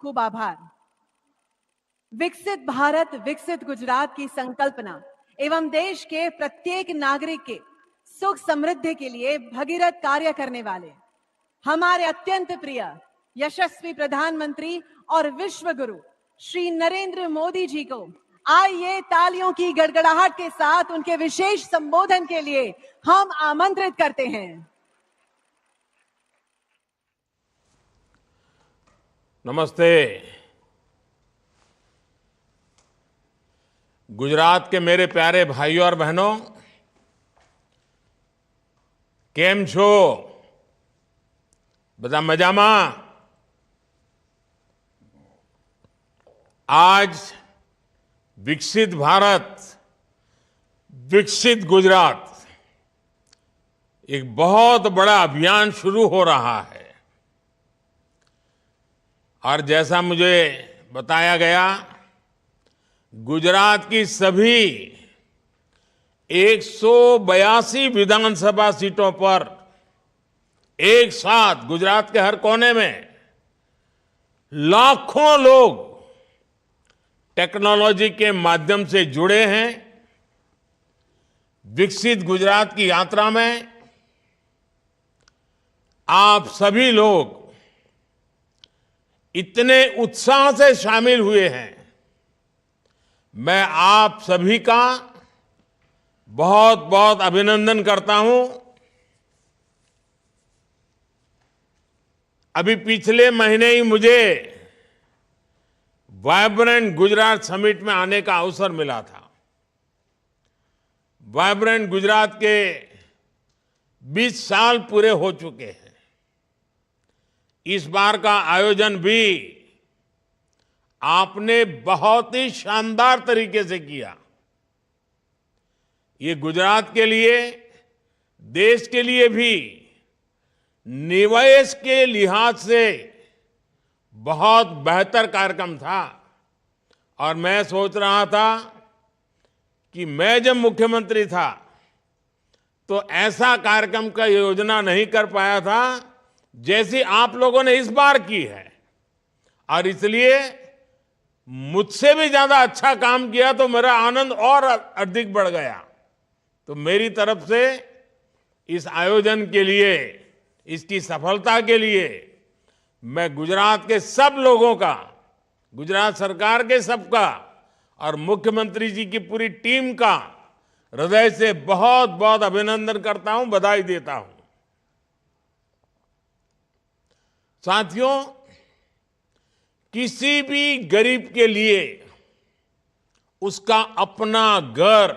खूब आभार। विकसित भारत विकसित गुजरात की संकल्पना एवं देश के प्रत्येक नागरिक के सुख समृद्धि के लिए भगीरथ कार्य करने वाले हमारे अत्यंत प्रिय यशस्वी प्रधानमंत्री और विश्व गुरु श्री नरेंद्र मोदी जी को आइए तालियों की गड़गड़ाहट के साथ उनके विशेष संबोधन के लिए हम आमंत्रित करते हैं। नमस्ते। गुजरात के मेरे प्यारे भाइयों और बहनों, केम छो? બધા મજામાં? आज विकसित भारत विकसित गुजरात एक बहुत बड़ा अभियान शुरू हो रहा है और जैसा मुझे बताया गया, गुजरात की सभी 182 विधानसभा सीटों पर एक साथ गुजरात के हर कोने में लाखों लोग टेक्नोलॉजी के माध्यम से जुड़े हैं। विकसित गुजरात की यात्रा में आप सभी लोग इतने उत्साह से शामिल हुए हैं। मैं आप सभी का बहुत बहुत अभिनंदन करता हूं। अभी पिछले महीने ही मुझे वाइब्रेंट गुजरात समिट में आने का अवसर मिला था। वाइब्रेंट गुजरात के 20 साल पूरे हो चुके हैं। इस बार का आयोजन भी आपने बहुत ही शानदार तरीके से किया। ये गुजरात के लिए, देश के लिए भी निवेश के लिहाज से बहुत बेहतर कार्यक्रम था। और मैं सोच रहा था कि मैं जब मुख्यमंत्री था तो ऐसा कार्यक्रम का योजना नहीं कर पाया था जैसी आप लोगों ने इस बार की है, और इसलिए मुझसे भी ज्यादा अच्छा काम किया तो मेरा आनंद और अधिक बढ़ गया। तो मेरी तरफ से इस आयोजन के लिए, इसकी सफलता के लिए मैं गुजरात के सब लोगों का, गुजरात सरकार के सबका और मुख्यमंत्री जी की पूरी टीम का हृदय से बहुत बहुत अभिनंदन करता हूं, बधाई देता हूं। साथियों, किसी भी गरीब के लिए उसका अपना घर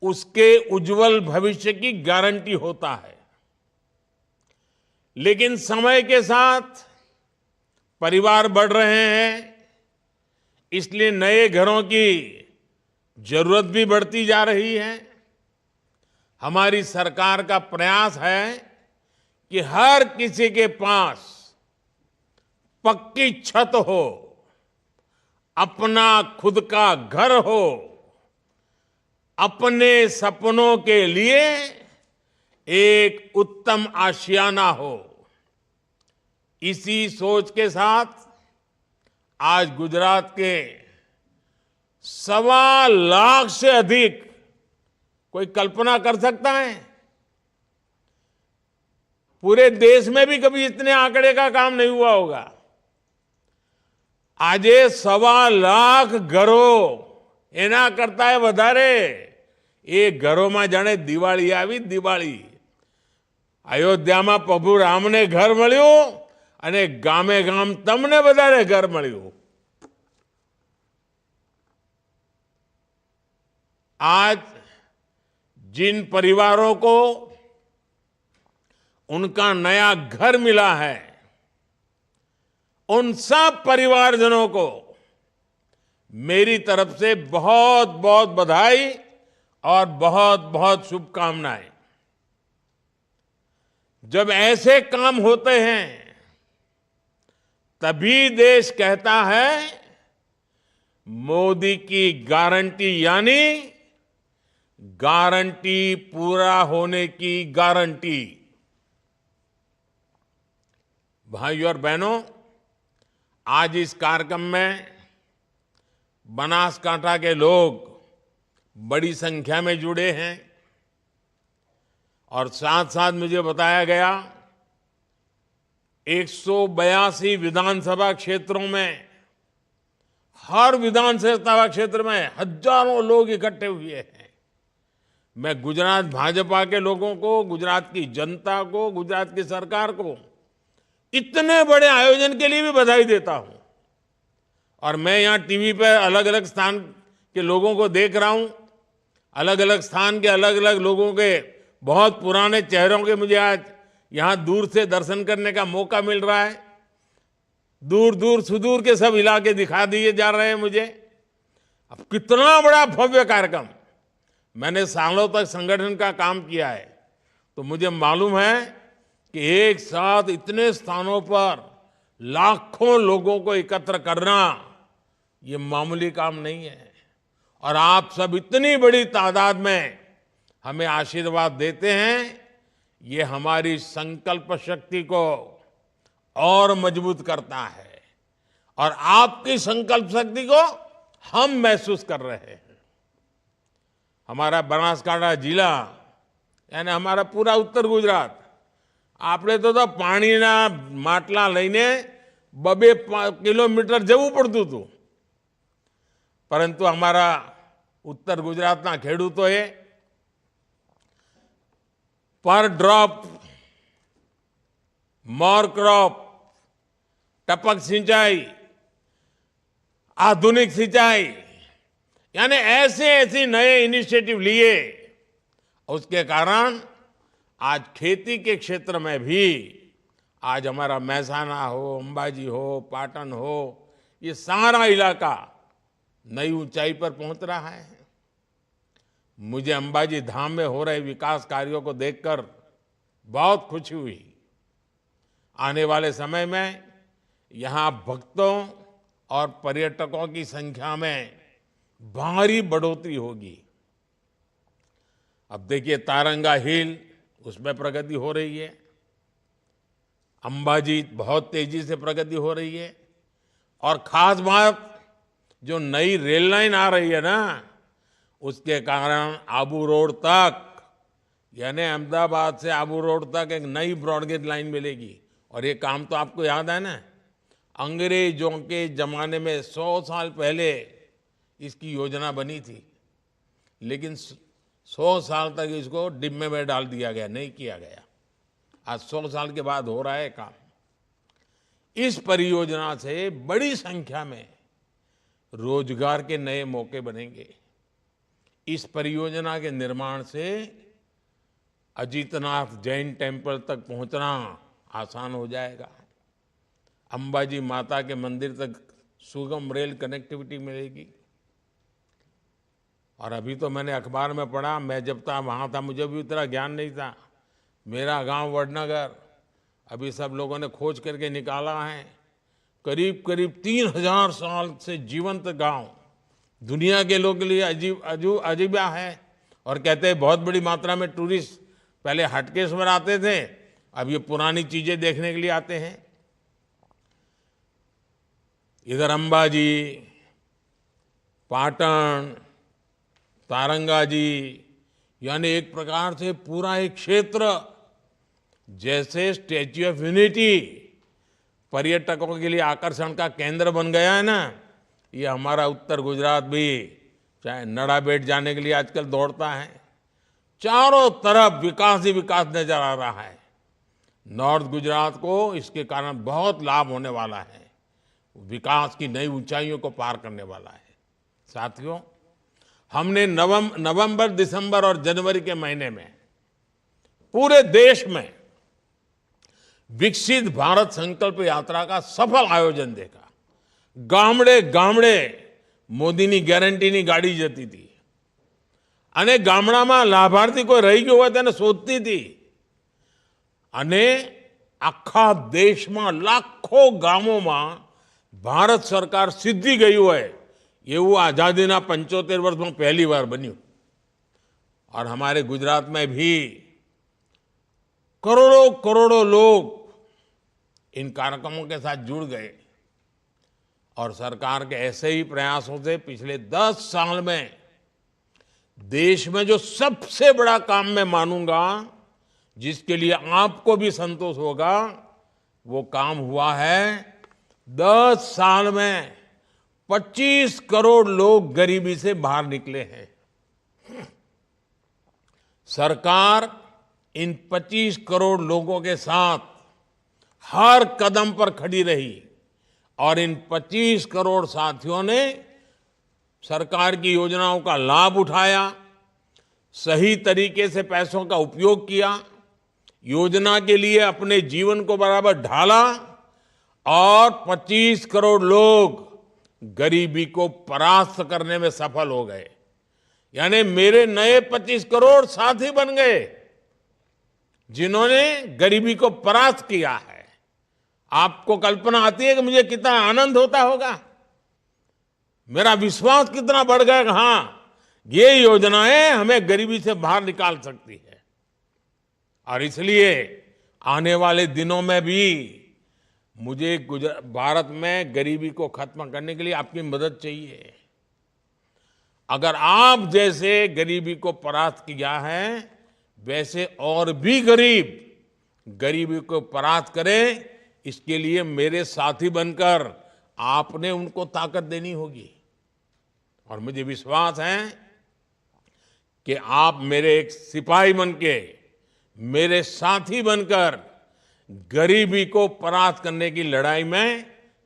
उसके उज्जवल भविष्य की गारंटी होता है। लेकिन समय के साथ परिवार बढ़ रहे हैं, इसलिए नए घरों की जरूरत भी बढ़ती जा रही है। हमारी सरकार का प्रयास है कि हर किसी के पास पक्की छत हो, अपना खुद का घर हो, अपने सपनों के लिए एक उत्तम आशियाना हो। इसी सोच के साथ आज गुजरात के 1.25 लाख से अधिक, कोई कल्पना कर सकता है? पूरे देश में भी कभी इतने आंकड़े का काम नहीं हुआ होगा। आज 1.25 लाख घरों एना करता है વધારે। એ ઘરોમાં જાણે દિવાળી આવી, દિવાળી। અયોધ્યામાં પ્રભુ રામને ઘર મળ્યું અને ગામે ગામ તમને બધાને ઘર મળ્યું। आज जिन परिवारों को उनका नया घर मिला है, उन सब परिवारजनों को मेरी तरफ से बहुत बहुत बधाई और बहुत बहुत शुभकामनाएं। जब ऐसे काम होते हैं तभी देश कहता है मोदी की गारंटी, यानी गारंटी पूरा होने की गारंटी। भाइयों और बहनों, आज इस कार्यक्रम में बनासकांठा के लोग बड़ी संख्या में जुड़े हैं और साथ साथ मुझे बताया गया 182 विधानसभा क्षेत्रों में, हर विधानसभा क्षेत्र में हजारों लोग इकट्ठे हुए हैं। मैं गुजरात भाजपा के लोगों को, गुजरात की जनता को, गुजरात की सरकार को इतने बड़े आयोजन के लिए भी बधाई देता हूं। और मैं यहां टीवी पर अलग अलग स्थान के लोगों को देख रहा हूं, अलग अलग स्थान के अलग अलग लोगों के बहुत पुराने चेहरों के मुझे आज यहां दूर से दर्शन करने का मौका मिल रहा है। दूर दूर सुदूर के सब इलाके दिखा दिए जा रहे हैं मुझे। अब कितना बड़ा भव्य कार्यक्रम, मैंने सालों तक संगठन का काम किया है तो मुझे मालूम है कि एक साथ इतने स्थानों पर लाखों लोगों को एकत्र करना ये मामूली काम नहीं है। और आप सब इतनी बड़ी तादाद में हमें आशीर्वाद देते हैं, ये हमारी संकल्प शक्ति को और मजबूत करता है और आपकी संकल्प शक्ति को हम महसूस कर रहे हैं। हमारा बनासकांठा जिला यानी हमारा पूरा उत्तर गुजरात, આપણે તો પાણીના માટલા લઈને 2-2 કિલોમીટર જવું પડતું હતું, પરંતુ અમારા ઉત્તર ગુજરાતના ખેડૂતોએ પર ડ્રોપ મોર ક્રોપ, टपक सिंचाई, आधुनिक सिंचाई, यानी ऐसे ऐसे नए इनिशिएटिव लिए, उसके कारण आज खेती के क्षेत्र में भी आज हमारा महसाना हो, अंबाजी हो, पाटन हो, ये सारा इलाका नई ऊंचाई पर पहुंच रहा है। मुझे अंबाजी धाम में हो रहे विकास कार्यों को देखकर बहुत खुशी हुई। आने वाले समय में यहां भक्तों और पर्यटकों की संख्या में भारी बढ़ोतरी होगी। अब देखिए तारंगा हिल, उसमें प्रगति हो रही है। अंबाजी बहुत तेजी से प्रगति हो रही है। और खास बात, जो नई रेल लाइन आ रही है ना, उसके कारण आबू रोड तक, यानी अहमदाबाद से आबू रोड तक एक नई ब्रॉडगेज लाइन मिलेगी। और ये काम तो आपको याद है ना, अंग्रेजों के जमाने में 100 साल पहले इसकी योजना बनी थी, लेकिन 100 साल तक इसको डिब्बे में डाल दिया गया, नहीं किया गया। आज 100 साल के बाद हो रहा है काम। इस परियोजना से बड़ी संख्या में रोजगार के नए मौके बनेंगे। इस परियोजना के निर्माण से अजीतनाथ जैन टेम्पल तक पहुंचना आसान हो जाएगा। अंबाजी माता के मंदिर तक सुगम रेल कनेक्टिविटी मिलेगी। और अभी तो मैंने अखबार में पढ़ा, मैं जब तक वहाँ था मुझे भी उतना ज्ञान नहीं था, मेरा गांव वडनगर अभी सब लोगों ने खोज करके निकाला है, करीब करीब 3000 साल से जीवंत गांव, दुनिया के लोगों के लिए अजीबा है। और कहते हैं बहुत बड़ी मात्रा में टूरिस्ट पहले हटकेश्वर आते थे, अब ये पुरानी चीजें देखने के लिए आते हैं। इधर अंबाजी, पाटन, तारंगा जी, यानी एक प्रकार से पूरा एक क्षेत्र जैसे स्टैच्यू ऑफ यूनिटी पर्यटकों के लिए आकर्षण का केंद्र बन गया है ना, ये हमारा उत्तर गुजरात भी चाहे नड़ाबेट जाने के लिए आजकल दौड़ता है। चारों तरफ विकास ही विकास नजर आ रहा है। नॉर्थ गुजरात को इसके कारण बहुत लाभ होने वाला है, विकास की नई ऊंचाइयों को पार करने वाला है। साथियों, हमने नवंबर, दिसंबर और जनवरी के महीने में पूरे देश में विकसित भारत संकल्प यात्रा का सफल आयोजन देखा। गामड़े गामड़े મોદીની ગેરંટીની ગાડી જતી હતી અને ગામડામાં લાભાર્થી કોઈ રહી ગયો હોય તેને શોધતી હતી અને આખા દેશમાં લાખો ગામોમાં ભારત સરકાર સિદ્ધિ ગઈ હોય એવું આઝાદીના 75 વર્ષમાં પહેલી વાર બન્યું। और हमारे गुजरात में भी करोड़ों करोड़ों लोग इन कार्यक्रमों के साथ जुड़ गए। और सरकार के ऐसे ही प्रयासों से पिछले 10 साल में देश में जो सबसे बड़ा काम मैं मानूंगा, जिसके लिए आपको भी संतोष होगा, वो काम हुआ है 10 साल में 25 करोड़ लोग गरीबी से बाहर निकले हैं। सरकार इन 25 करोड़ लोगों के साथ हर कदम पर खड़ी रही और इन 25 करोड़ साथियों ने सरकार की योजनाओं का लाभ उठाया, सही तरीके से पैसों का उपयोग किया, योजना के लिए अपने जीवन को बराबर ढाला और 25 करोड़ लोग गरीबी को परास्त करने में सफल हो गए। यानी मेरे नए 25 करोड़ साथी बन गए जिन्होंने गरीबी को परास्त किया है। आपको कल्पना आती है कि मुझे कितना आनंद होता होगा, मेरा विश्वास कितना बढ़ गया कि हाँ, ये योजनाएं हमें गरीबी से बाहर निकाल सकती है। और इसलिए आने वाले दिनों में भी मुझे भारत में गरीबी को खत्म करने के लिए आपकी मदद चाहिए। अगर आप जैसे गरीबी को परास्त किया है, वैसे और भी गरीब गरीबी को परास्त करें, इसके लिए मेरे साथी बनकर आपने उनको ताकत देनी होगी। और मुझे विश्वास है कि आप मेरे एक सिपाही बनके, मेरे साथी बनकर गरीबी को परास्त करने की लड़ाई में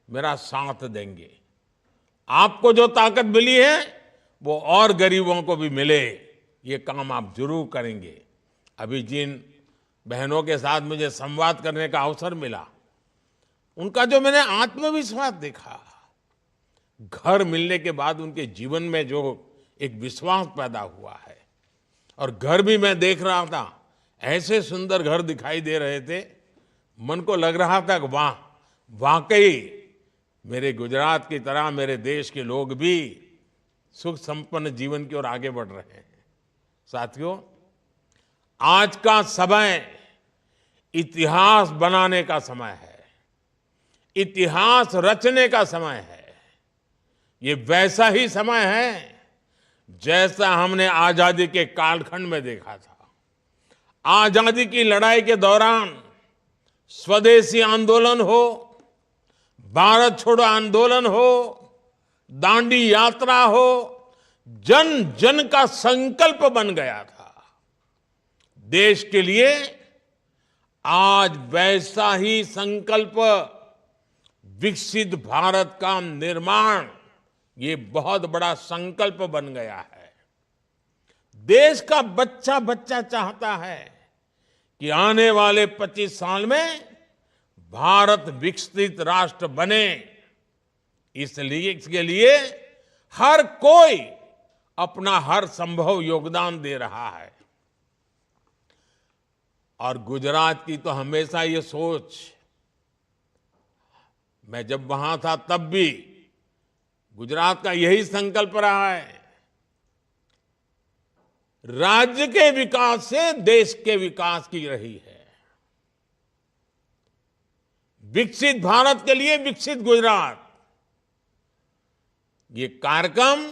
मेरा साथ देंगे। आपको जो ताकत मिली है वो और गरीबों को भी मिले, ये काम आप जरूर करेंगे। अभी जिन बहनों के साथ मुझे संवाद करने का अवसर मिला, उनका जो मैंने आत्मविश्वास देखा, घर मिलने के बाद उनके जीवन में जो एक विश्वास पैदा हुआ है, और घर भी मैं देख रहा था, ऐसे सुंदर घर दिखाई दे रहे थे, मन को लग रहा था कि वाह, वाकई मेरे गुजरात की तरह मेरे देश के लोग भी सुख संपन्न जीवन की ओर आगे बढ़ रहे हैं। साथियों, आज का समय इतिहास बनाने का समय है, इतिहास रचने का समय है। ये वैसा ही समय है जैसा हमने आजादी के कालखंड में देखा था। आजादी की लड़ाई के दौरान स्वदेशी आंदोलन हो, भारत छोड़ो आंदोलन हो, दांडी यात्रा हो, जन जन का संकल्प बन गया था। देश के लिए आज वैसा ही संकल्प, विकसित भारत का निर्माण, ये बहुत बड़ा संकल्प बन गया है। देश का बच्चा बच्चा चाहता है कि आने वाले 25 साल में भारत विकसित राष्ट्र बने। इसलिए इसके लिए हर कोई अपना हर संभव योगदान दे रहा है। और गुजरात की तो हमेशा ये सोच, मैं जब वहां था तब भी गुजरात का यही संकल्प रहा है, राज्य के विकास से देश के विकास की रही है। विकसित भारत के लिए विकसित गुजरात, ये कार्यक्रम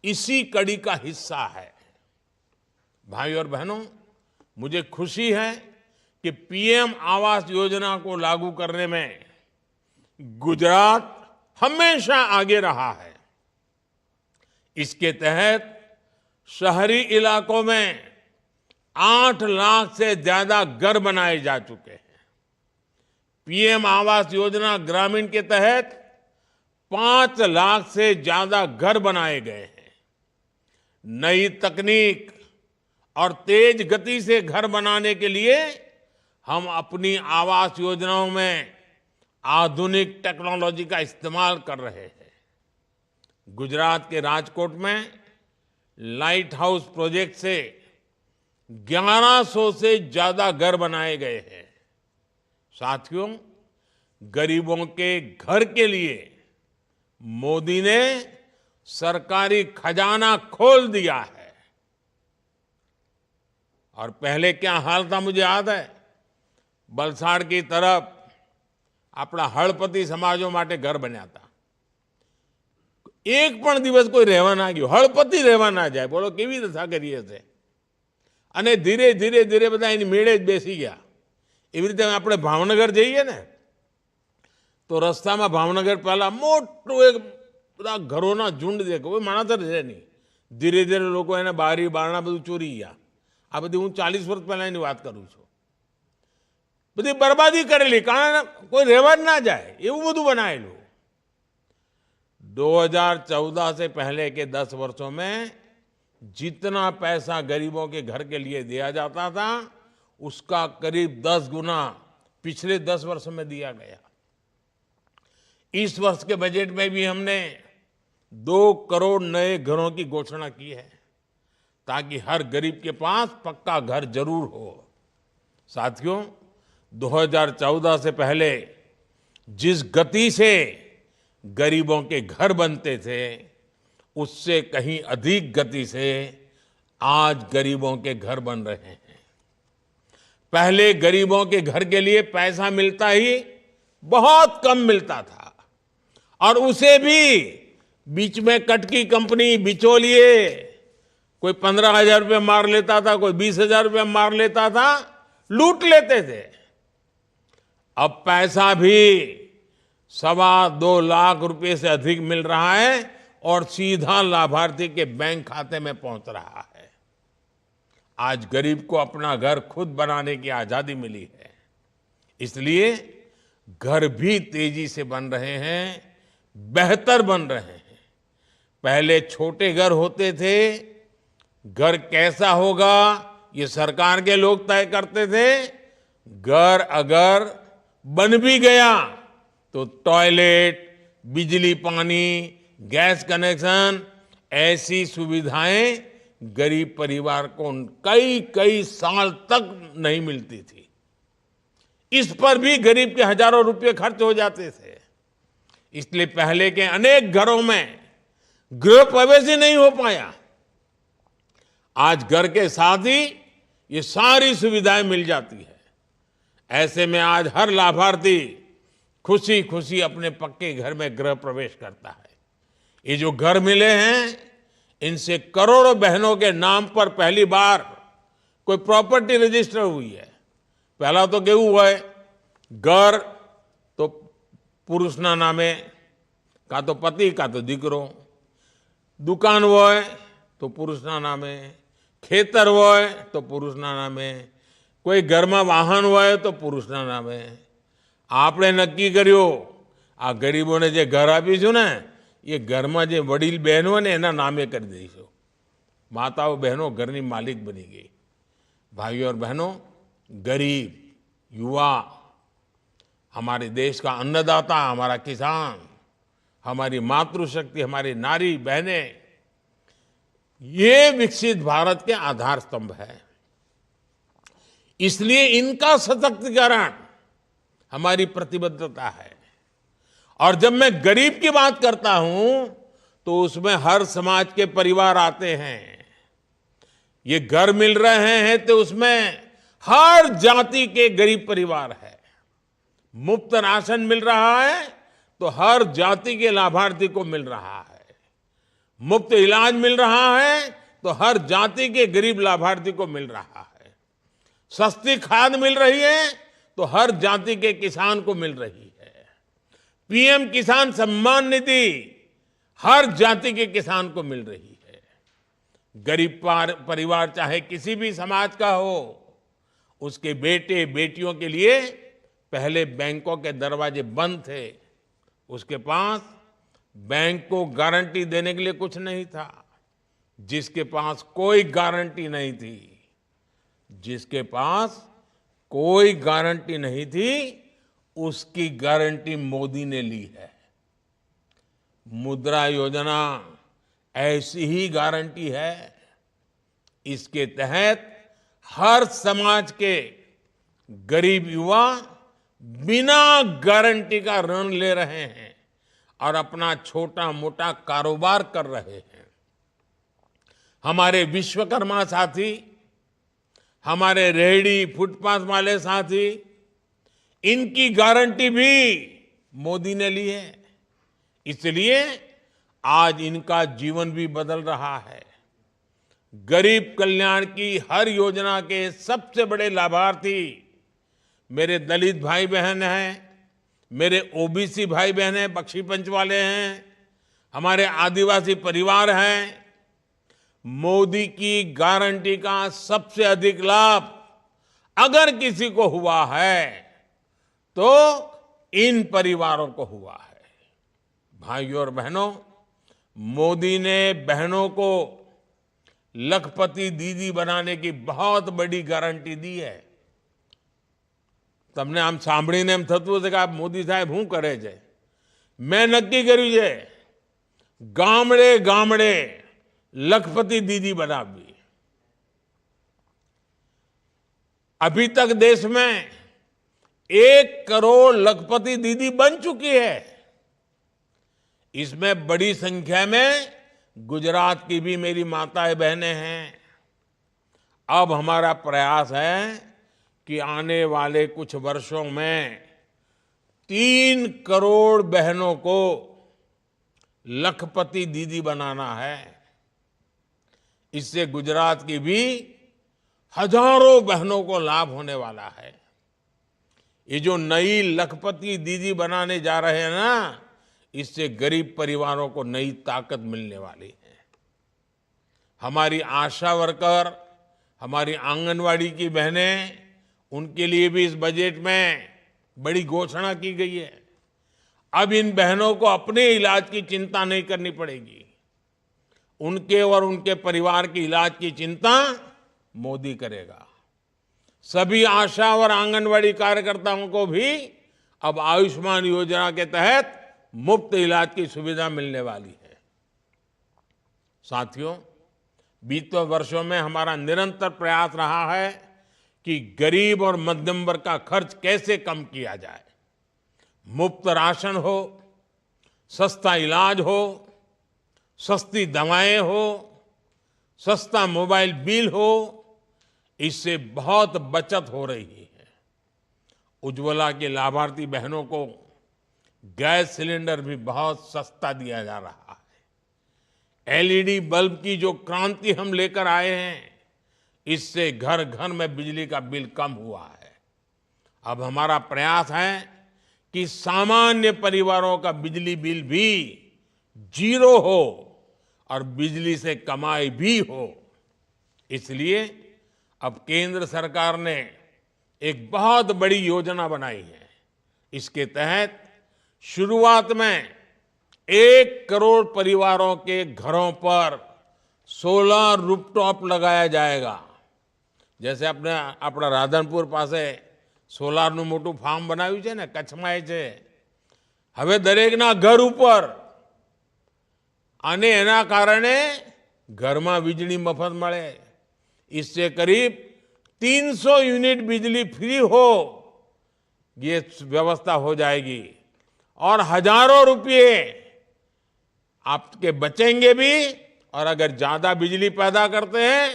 इसी कड़ी का हिस्सा है। भाई और बहनों, मुझे खुशी है कि पीएम आवास योजना को लागू करने में गुजरात हमेशा आगे रहा है। इसके तहत शहरी इलाकों में 8 लाख से ज्यादा घर बनाए जा चुके हैं। पीएम आवास योजना ग्रामीण के तहत 5 लाख से ज्यादा घर बनाए गए हैं। नई तकनीक और तेज गति से घर बनाने के लिए हम अपनी आवास योजनाओं में आधुनिक टेक्नोलॉजी का इस्तेमाल कर रहे हैं। गुजरात के राजकोट में लाइट हाउस प्रोजेक्ट से 1100 से ज्यादा घर बनाए गए हैं। साथियों, गरीबों के घर के लिए मोदी ने सरकारी खजाना खोल दिया है। और पहले क्या हाल था मुझे याद है, वलसाड़ की तरफ अपना हड़पति समाजों માટે घर बन्या था। એક પણ દિવસ કોઈ રહેવા ના ગયો, હળપતિ રહેવા ના જાય. બોલો કેવી દશા કરીએ છે. અને ધીરે ધીરે ધીરે બધા એની મેળે જ બેસી ગયા. એવી રીતે આપણે ભાવનગર જઈએ ને તો રસ્તામાં ભાવનગર પહેલા મોટું એક બધા ઘરોના ઝુંડ દેખો, કોઈ માણસ જ છે નહીં. ધીરે ધીરે લોકો એને બારી બારણા બધું ચોરી ગયા. આ બધી હું 40 વર્ષ પહેલા એની વાત કરું છું. બધી બરબાદી કરેલી, કારણ કોઈ રહેવા જ ના જાય એવું બધું બનાવેલું. 2014 से पहले के 10 वर्षों में जितना पैसा गरीबों के घर के लिए दिया जाता था उसका करीब 10 गुना पिछले 10 वर्ष में दिया गया. इस वर्ष के बजट में भी हमने 2 करोड़ नए घरों की घोषणा की है ताकि हर गरीब के पास पक्का घर जरूर हो. साथियों, 2014 से पहले जिस गति से गरीबों के घर बनते थे उससे कहीं अधिक गति से आज गरीबों के घर बन रहे हैं. पहले गरीबों के घर के लिए पैसा मिलता ही बहुत कम मिलता था और उसे भी बीच में कटकी कंपनी, बिचौलिए, कोई 15,000 रुपये मार लेता था, कोई 20,000 रुपये मार लेता था, लूट लेते थे. अब पैसा भी 2.25 लाख रुपए से अधिक मिल रहा है और सीधा लाभार्थी के बैंक खाते में पहुंच रहा है. आज गरीब को अपना घर खुद बनाने की आजादी मिली है, इसलिए घर भी तेजी से बन रहे हैं, बेहतर बन रहे हैं. पहले छोटे घर होते थे, घर कैसा होगा ये सरकार के लोग तय करते थे. घर अगर बन भी गया तो टॉयलेट, बिजली पानी, गैस कनेक्शन, ऐसी सुविधाएं गरीब परिवार को कई कई साल तक नहीं मिलती थी. इस पर भी गरीब के हजारों रुपए खर्च हो जाते थे. इसलिए पहले के अनेक घरों में गृह प्रवेश ही नहीं हो पाया. आज घर के साथ ही ये सारी सुविधाएं मिल जाती है. ऐसे में आज हर लाभार्थी खुशी खुशी अपने पक्के घर में गृह प्रवेश करता है. ये जो घर मिले हैं इनसे करोड़ों बहनों के नाम पर पहली बार कोई प्रॉपर्टी रजिस्टर हुई है. पहला तो केवू हुआ है, घर तो पुरुषना नामे, का तो पति का तो दीकरो, दुकान હોય તો પુરુષના નામે, ખેતર હોય તો પુરુષના નામે, કોઈ ઘરમાં વાહન હોય તો પુરુષના નામે. આપણે નક્કી કર્યું આ ગરીબોને જે ઘર આપીશું ને એ ઘરમાં જે વડીલ બહેનો હોય ને એના નામે કરી દઈશું. માતાઓ બહેનો ઘરની માલિક બની ગઈ. भाइयों और बहनों, गरीब, युवा, हमारे देश का अन्नदाता, हमारा किसान, हमारी मातृशक्ति, हमारी नारी बहनें, ये विकसित भारत के आधार स्तंभ है. इसलिए इनका सशक्तिकरण हमारी प्रतिबद्धता है. और जब मैं गरीब की बात करता हूं तो उसमें हर समाज के परिवार आते हैं. ये घर मिल रहे हैं तो उसमें हर जाति के गरीब परिवार है. मुफ्त राशन मिल रहा है तो हर जाति के लाभार्थी को मिल रहा है. मुफ्त इलाज मिल रहा है तो हर जाति के गरीब लाभार्थी को मिल रहा है. सस्ती खाद मिल रही है तो हर जाति के किसान को मिल रही है. पीएम किसान सम्मान निधि हर जाति के किसान को मिल रही है. गरीब परिवार चाहे किसी भी समाज का हो, उसके बेटे बेटियों के लिए पहले बैंकों के दरवाजे बंद थे. उसके पास बैंक को गारंटी देने के लिए कुछ नहीं था. जिसके पास कोई गारंटी नहीं थी, जिसके पास कोई गारंटी नहीं थी, उसकी गारंटी मोदी ने ली है. मुद्रा योजना ऐसी ही गारंटी है. इसके तहत हर समाज के गरीब युवा बिना गारंटी का ऋण ले रहे हैं और अपना छोटा मोटा कारोबार कर रहे हैं. हमारे विश्वकर्मा साथी, हमारे रेहड़ी फुटपाथ वाले साथी, इनकी गारंटी भी मोदी ने ली है. इसलिए आज इनका जीवन भी बदल रहा है। गरीब कल्याण की हर योजना के सबसे बड़े लाभार्थी मेरे दलित भाई बहन हैं, मेरे ओबीसी भाई बहन हैं, बख्शी पंच वाले हैं, हमारे आदिवासी परिवार हैं। मोदी की गारंटी का सबसे अधिक लाभ अगर किसी को हुआ है तो इन परिवारों को हुआ है। भाइयों और बहनों, मोदी ने बहनों को लखपति दीदी बनाने की बहुत बड़ी गारंटी दी है। તમને આમ સાંભળીને એમ થતું હશે કે આ મોદી સાહેબ શું કરે છે? મેં નક્કી કર્યું છે ગામડે ગામડે लखपति दीदी बनावी। अभी तक देश में 1 करोड़ लखपति दीदी बन चुकी है। इसमें बड़ी संख्या में गुजरात की भी मेरी माताएं बहनें हैं। अब हमारा प्रयास है कि आने वाले कुछ वर्षों में 3 करोड़ बहनों को लखपति दीदी बनाना है। इससे गुजरात की भी हजारों बहनों को लाभ होने वाला है। ये जो नई लखपति दीदी बनाने जा रहे हैं ना, इससे गरीब परिवारों को नई ताकत मिलने वाली है। हमारी आशा वर्कर, हमारी आंगनवाड़ी की बहनें, उनके लिए भी इस बजट में बड़ी घोषणा की गई है। अब इन बहनों को अपने इलाज की चिंता नहीं करनी पड़ेगी। उनके और उनके परिवार की इलाज की चिंता मोदी करेगा। सभी आशा और आंगनवाड़ी कार्यकर्ताओं को भी अब आयुष्मान योजना के तहत मुफ्त इलाज की सुविधा मिलने वाली है। साथियों, बीते वर्षों में हमारा निरंतर प्रयास रहा है कि गरीब और मध्यम वर्ग का खर्च कैसे कम किया जाए। मुफ्त राशन हो, सस्ता इलाज हो, सस्ती दवाएं हो, सस्ता मोबाइल बिल हो, इससे बहुत बचत हो रही है। उज्ज्वला के लाभार्थी बहनों को गैस सिलेंडर भी बहुत सस्ता दिया जा रहा है। एलईडी बल्ब की जो क्रांति हम लेकर आए हैं, इससे घर घर में बिजली का बिल कम हुआ है। अब हमारा प्रयास है कि सामान्य परिवारों का बिजली बिल भी 0 हो और बिजली से कमाई भी हो। इसलिए अब केंद्र सरकार ने एक बहुत बड़ी योजना बनाई है। इसके तहत शुरुआत में 1 करोड़ परिवारों के घरों पर सोलर रूफटॉप लगाया जाएगा। जैसे अपना राधनपुर पासे સોલારનું મોટું ફાર્મ બનાવ્યું છે ને, કચ્છમાં છે। હવે દરેકના ઘર ઉપર અને એના કારણે ઘરમાં વીજળી મફત મળે। इससे करीब 300 यूनिट बिजली फ्री हो, ये व्यवस्था हो जाएगी और हजारों रुपये आपके बचेंगे भी। और अगर ज्यादा बिजली पैदा करते हैं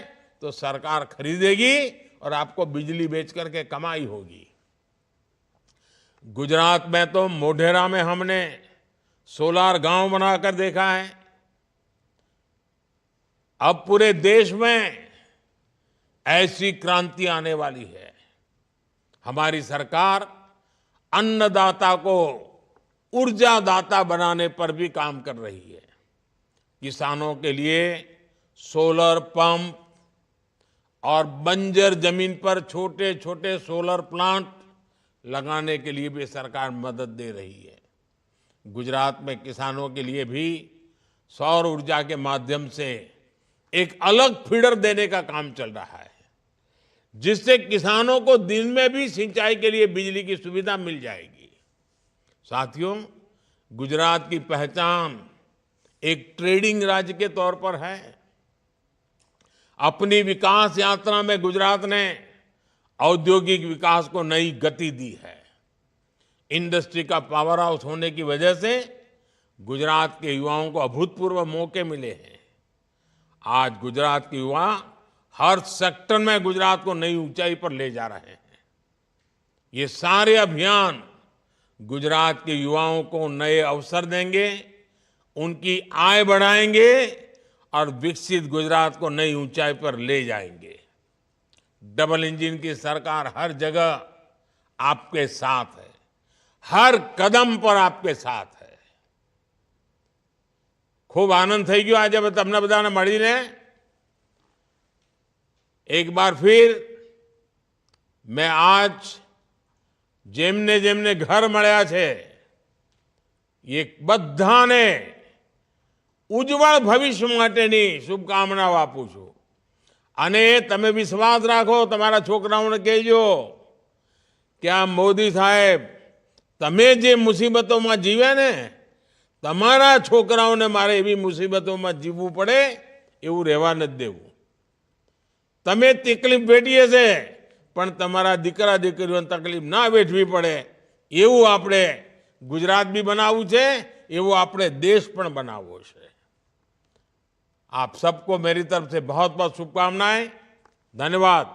तो सरकार खरीदेगी और आपको बिजली बेच करके कमाई होगी। गुजरात में तो मोढेरा में हमने सोलार गांव बनाकर देखा है। अब पूरे देश में ऐसी क्रांति आने वाली है। हमारी सरकार अन्नदाता को ऊर्जादाता बनाने पर भी काम कर रही है। किसानों के लिए सोलर पंप और बंजर जमीन पर छोटे छोटे सोलर प्लांट लगाने के लिए भी सरकार मदद दे रही है। गुजरात में किसानों के लिए भी सौर ऊर्जा के माध्यम से एक अलग फीडर देने का काम चल रहा है, जिससे किसानों को दिन में भी सिंचाई के लिए बिजली की सुविधा मिल जाएगी। साथियों, गुजरात की पहचान एक ट्रेडिंग राज्य के तौर पर है। अपनी विकास यात्रा में गुजरात ने औद्योगिक विकास को नई गति दी है। इंडस्ट्री का पावर हाउस होने की वजह से गुजरात के युवाओं को अभूतपूर्व मौके मिले हैं। आज गुजरात के युवा हर सेक्टर में गुजरात को नई ऊंचाई पर ले जा रहे हैं। ये सारे अभियान गुजरात के युवाओं को नए अवसर देंगे, उनकी आय बढ़ाएंगे और विकसित गुजरात को नई ऊंचाई पर ले जाएंगे। डबल इंजन की सरकार हर जगह आपके साथ है, हर कदम पर आपके साथ है। खूब आनंद થઈ ગયો આજે તમને બધાને મળીને। एक बार फिर मैं आज જેમને જેમને ઘર મળ્યા છે એ બધાને ઉજ્જવળ ભવિષ્ય માટેની શુભકામનાઓ આપું છું। અને તમે વિશ્વાસ રાખો, તમારા છોકરાઓને કહેજો કે આ મોદી સાહેબ તમે જે મુસીબતોમાં જીવ્યા ને, તમારા છોકરાઓને મારે એવી મુસીબતોમાં જીવવું પડે એવું રહેવા નથી દેવું। તમે તકલીફ વેઠી હશે પણ તમારા દીકરા દીકરીઓને તકલીફ ના વેઠવી પડે એવું આપણે ગુજરાત બી બનાવવું છે, એવું આપણે દેશ પણ બનાવવો છે। आप सबको मेरी तरफ से बहुत बहुत शुभकामनाएं। धन्यवाद।